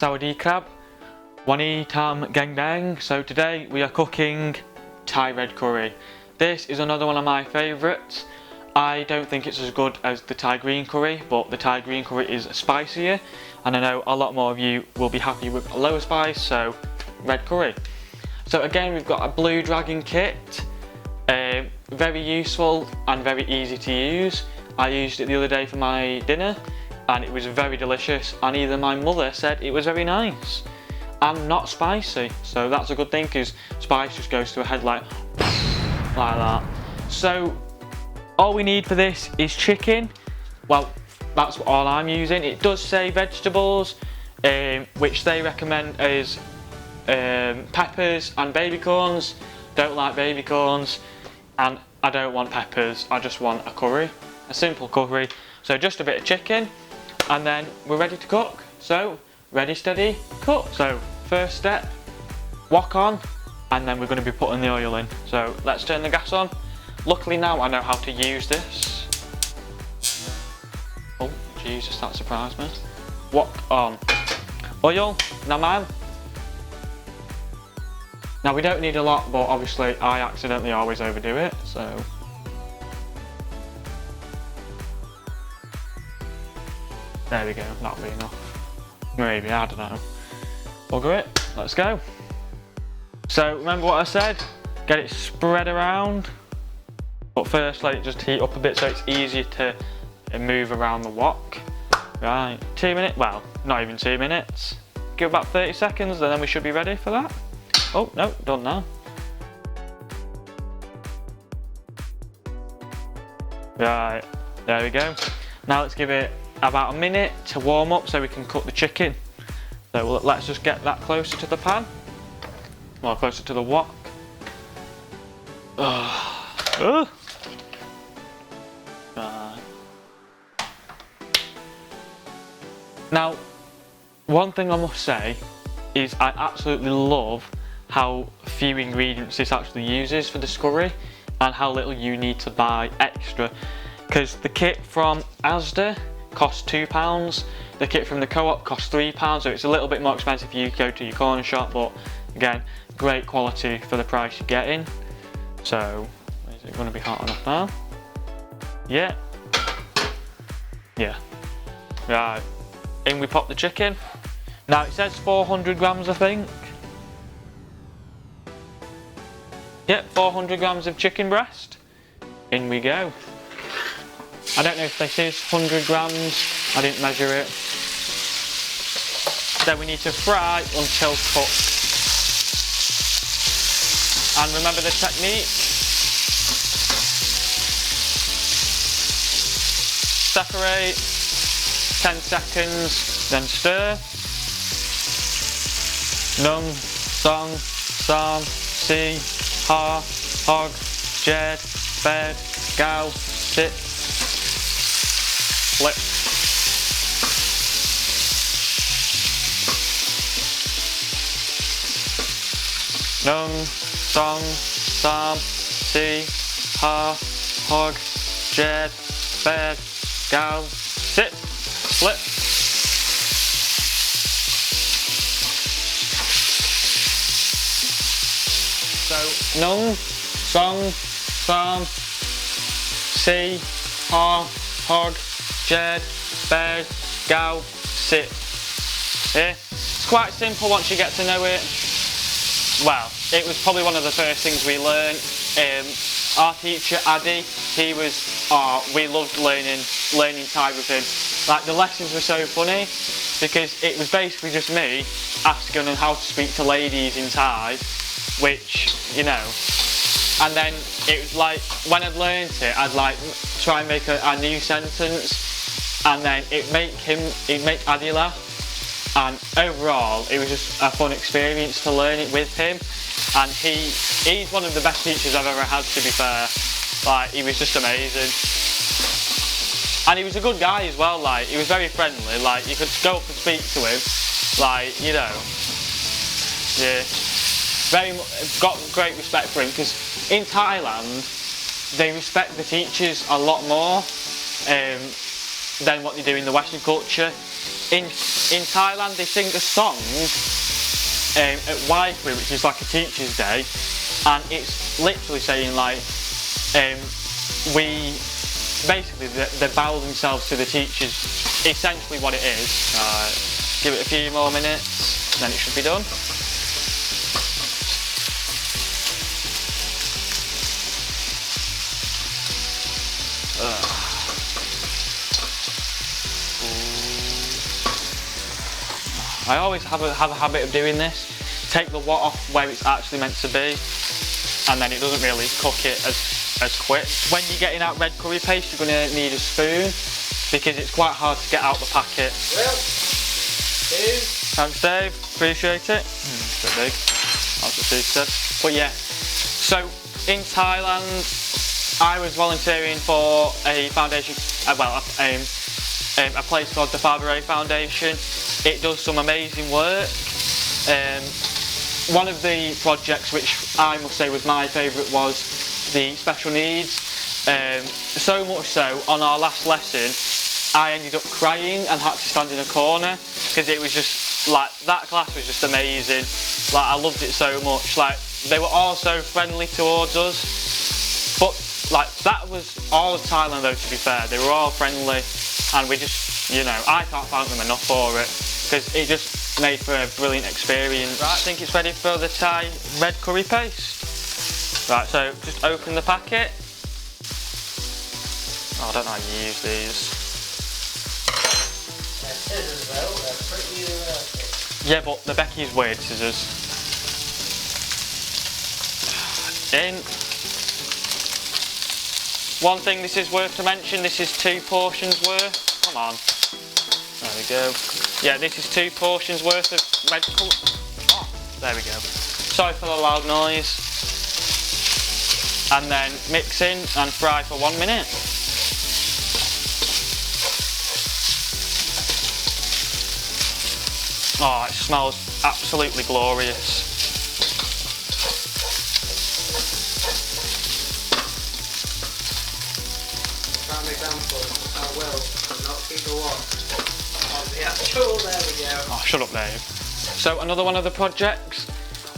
Sawadee krab, Wani Tam Gang Dang. So today we are cooking Thai red curry. This is another one of my favourites. I don't think it's as good as the Thai green curry, but the Thai green curry is spicier, and I know a lot more of you will be happy with a lower spice, so red curry. So again, we've got a Blue Dragon kit, very useful and very easy to use. I used it the other day for my dinner and it was very delicious, and even my mother said it was very nice and not spicy, so that's a good thing because spice just goes to a head like that. So all we need for this is chicken. Well, that's all I'm using. It does say vegetables, which they recommend is peppers and baby corns. Don't like baby corns, and I don't want peppers. I just want a curry, a simple curry. So just a bit of chicken, and then we're ready to cook. So ready, steady, cook. So first step, wok on, and then we're going to be putting the oil in. So let's turn the gas on. Luckily now I know how to use this. Oh Jesus, that surprised me. Wok on. Oil, now man. Now we don't need a lot, but obviously I accidentally always overdo it, so. There we go, that'll be enough. Maybe, I don't know. Bugger it, let's go. So remember what I said? Get it spread around. But first let it just heat up a bit so it's easier to move around the wok. Right, 2 minutes, well, not even 2 minutes. Give about 30 seconds and then we should be ready for that. Oh, no, done now. Right, there we go. Now let's give it about a minute to warm up so we can cook the chicken. So let's just get that closer to the pan. Well, closer to the wok. Right. Now, one thing I must say is I absolutely love how few ingredients this actually uses for this curry and how little you need to buy extra, because the kit from Asda costs £2, the kit from the Co-op costs £3, so it's a little bit more expensive if you go to your corner shop, but again, great quality for the price you're getting. So, is it going to be hot enough now? Yeah. Yeah. Right, in we pop the chicken. Now it says 400 grams I think. Yep, 400 grams of chicken breast. In we go. I don't know if this is 100 grams, I didn't measure it. So we need to fry until cooked. And remember the technique. Separate, 10 seconds, then stir. Nung, song, sam, si, ha, hog, jed, bed, gow, sit, flip. Nung, song, sam, si, ha, hog, jed, bed, gow, sit, flip. So, nung, song, sam, si, ha, hog, jed, bed, gow, sit. Yeah? It's quite simple once you get to know it. Well, it was probably one of the first things we learned. Our teacher, Addy, we loved learning Thai with him. Like, the lessons were so funny because it was basically just me asking him how to speak to ladies in Thai, which, you know, and then it was like, when I'd learned it, I'd like try and make a new sentence, and then it'd make Addy laugh. And overall, it was just a fun experience to learn it with him. And he's one of the best teachers I've ever had, to be fair. Like, he was just amazing. And he was a good guy as well, like, he was very friendly. Like, you could go up and speak to him. Like, you know, yeah. Got great respect for him, because in Thailand, they respect the teachers a lot more than what they do in the Western culture. in Thailand they sing a song at Waifu, which is like a teacher's day, and it's literally saying like basically they bow themselves to the teachers, essentially what it is. Give it a few more minutes, then it should be done. I always have a habit of doing this. Take the wat off where it's actually meant to be, and then it doesn't really cook it as quick. When you're getting out red curry paste, you're going to need a spoon because it's quite hard to get out the packet. Well, Dave. Thanks, Dave. Appreciate it. It's a bit big. That's what Steve said. But yeah, so in Thailand, I was volunteering for a foundation, a place called the Faberé Foundation. It does some amazing work. One of the projects which I must say was my favourite was the special needs. So much so, on our last lesson, I ended up crying and had to stand in a corner because it was just like, that class was just amazing. Like, I loved it so much. Like, they were all so friendly towards us. But like, that was all of Thailand though, to be fair. They were all friendly, and we just, you know, I can't thank them enough for it because it just made for a brilliant experience. Right, I think it's ready for the Thai red curry paste. Right, so just open the packet. Oh, I don't know how you use these. They're scissors though, they're pretty universal. Yeah, but the Becky's weird scissors. In. One thing this is worth to mention, this is 2 portions worth. Come on. There we go. Yeah, this is 2 portions worth of red curry. Oh, there we go. Sorry for the loud noise. And then mix in and fry for 1 minute. Oh, it smells absolutely glorious. Prime example of how well not people want on the actual, there we go. Oh, shut up, Dave. So another one of the projects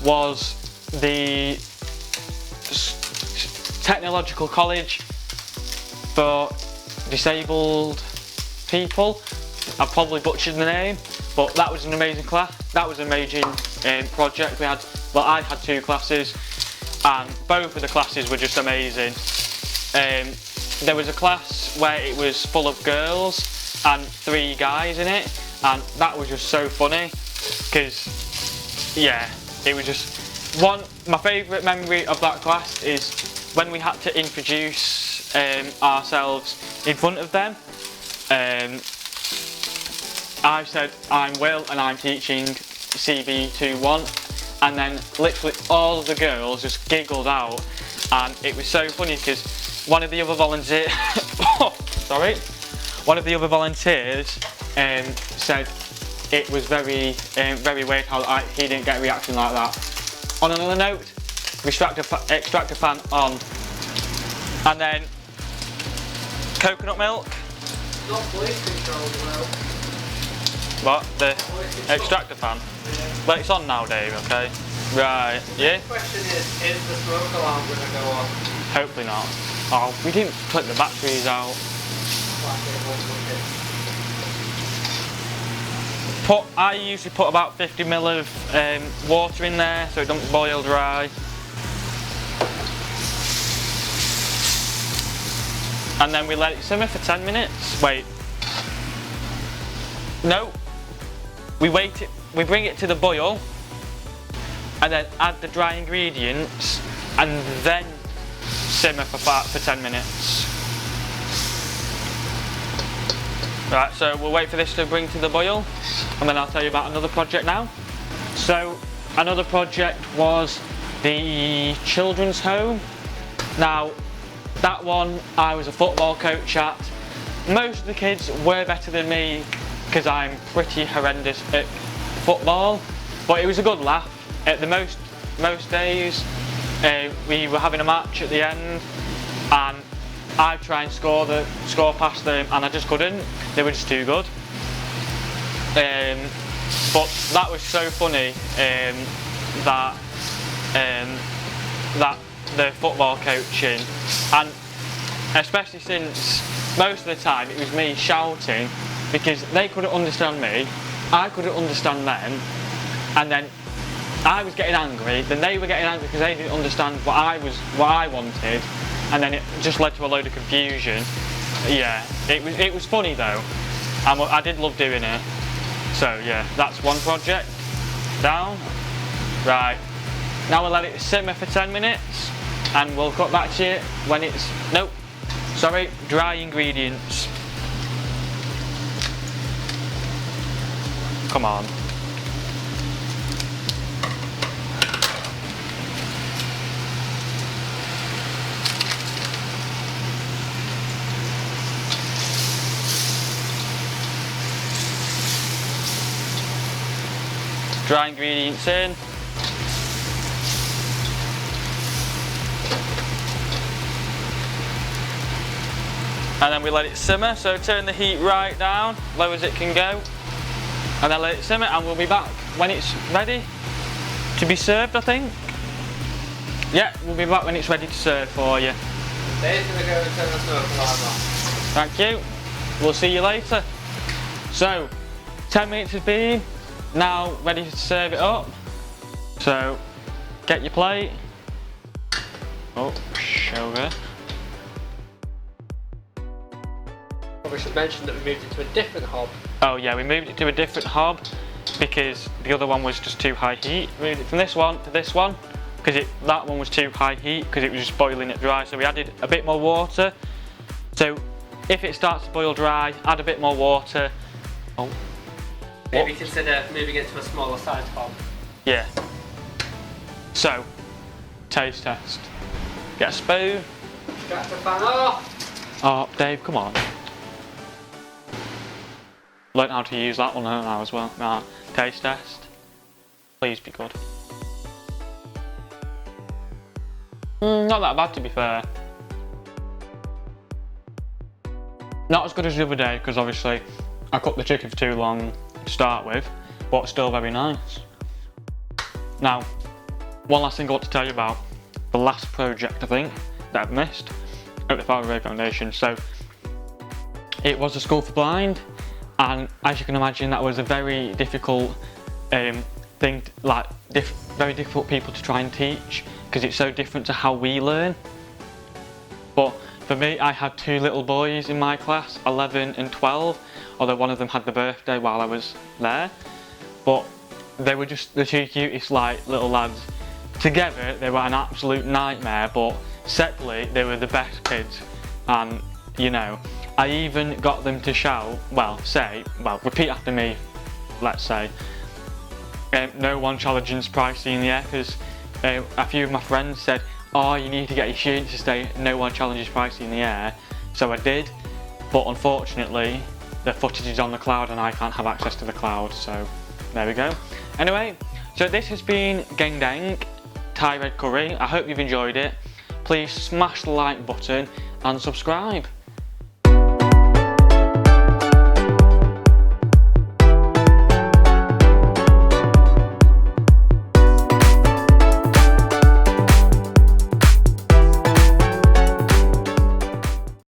was the Technological College for Disabled People. I probably butchered the name, but that was an amazing class. That was an amazing project. I had 2 classes, and both of the classes were just amazing. There was a class where it was full of girls and 3 guys in it, and that was just so funny because, yeah, it was just my favourite memory of that class is when we had to introduce ourselves in front of them. I said, I'm Will and I'm teaching CV21, and then literally all of the girls just giggled out, and it was so funny because one of the other volunteers said it was very weird how he didn't get a reaction like that. On another note, extractor fan on, and then coconut milk. Not voice controlled well. What? The extractor fan? Yeah. Well, it's on now, Dave, okay? Right, yeah? The question is the smoke alarm going to go off? Hopefully not. Oh, we didn't put the batteries out. I usually put about 50 ml of water in there so it doesn't boil dry. And then we let it simmer for 10 minutes. Wait. No. We bring it to the boil, and then add the dry ingredients, and then simmer for 10 minutes. Right, so we'll wait for this to bring to the boil, and then I'll tell you about another project now. So, another project was the children's home. Now, that one I was a football coach at. Most of the kids were better than me because I'm pretty horrendous at football, but it was a good laugh. At the most days, we were having a match at the end, and I'd try and score past them, and I just couldn't. They were just too good. But that was so funny that the football coaching, and especially since most of the time it was me shouting because they couldn't understand me, I couldn't understand them, and then I was getting angry, then they were getting angry because they didn't understand what I wanted, and then it just led to a load of confusion. Yeah, it was funny though. I did love doing it. So yeah, that's one project down. Right, now we'll let it simmer for 10 minutes and we'll cut back to you when it's, nope, sorry, dry ingredients. Come on. Dry ingredients in. And then we let it simmer, so turn the heat right down, low as it can go. And then let it simmer and we'll be back when it's ready to be served, I think. Yeah, we'll be back when it's ready to serve for you. Dave's gonna go and turn the smoke alarm off. Thank you. We'll see you later. So, 10 minutes has been. Now ready to serve it up. So get your plate. Oh, sugar. Probably should mention that we moved it to a different hob. Oh yeah, we moved it to a different hob because the other one was just too high heat. We moved it from this one to this one because that one was too high heat because it was just boiling it dry. So we added a bit more water. So if it starts to boil dry, add a bit more water. Oh. Maybe consider moving it to a smaller size hob. Yeah. So, taste test. Get a spoon. Strap the fan off. Oh, Dave, come on. Learn how to use that one now as well. Nah, taste test. Please be good. Not that bad to be fair. Not as good as the other day because obviously I cooked the chicken for too long to start with, but still very nice. Now, one last thing I want to tell you about the last project I think that I've missed at the Father Ray Foundation. So it was a school for blind, and as you can imagine that was a very difficult thing, very difficult people to try and teach because it's so different to how we learn. But for me, I had two little boys in my class, 11 and 12, although one of them had the birthday while I was there. But they were just the two cutest little lads. Together, they were an absolute nightmare, but separately, they were the best kids. And, you know, I even got them to shout, repeat after me, let's say. No one challenging Pricey in the air, because a few of my friends said, oh, you need to get your students to say no one challenges Pricey in the air. So I did, but unfortunately the footage is on the cloud and I can't have access to the cloud, so there we go. Anyway, so this has been Geng Deng Thai red curry. I hope you've enjoyed it. Please smash the like button and subscribe.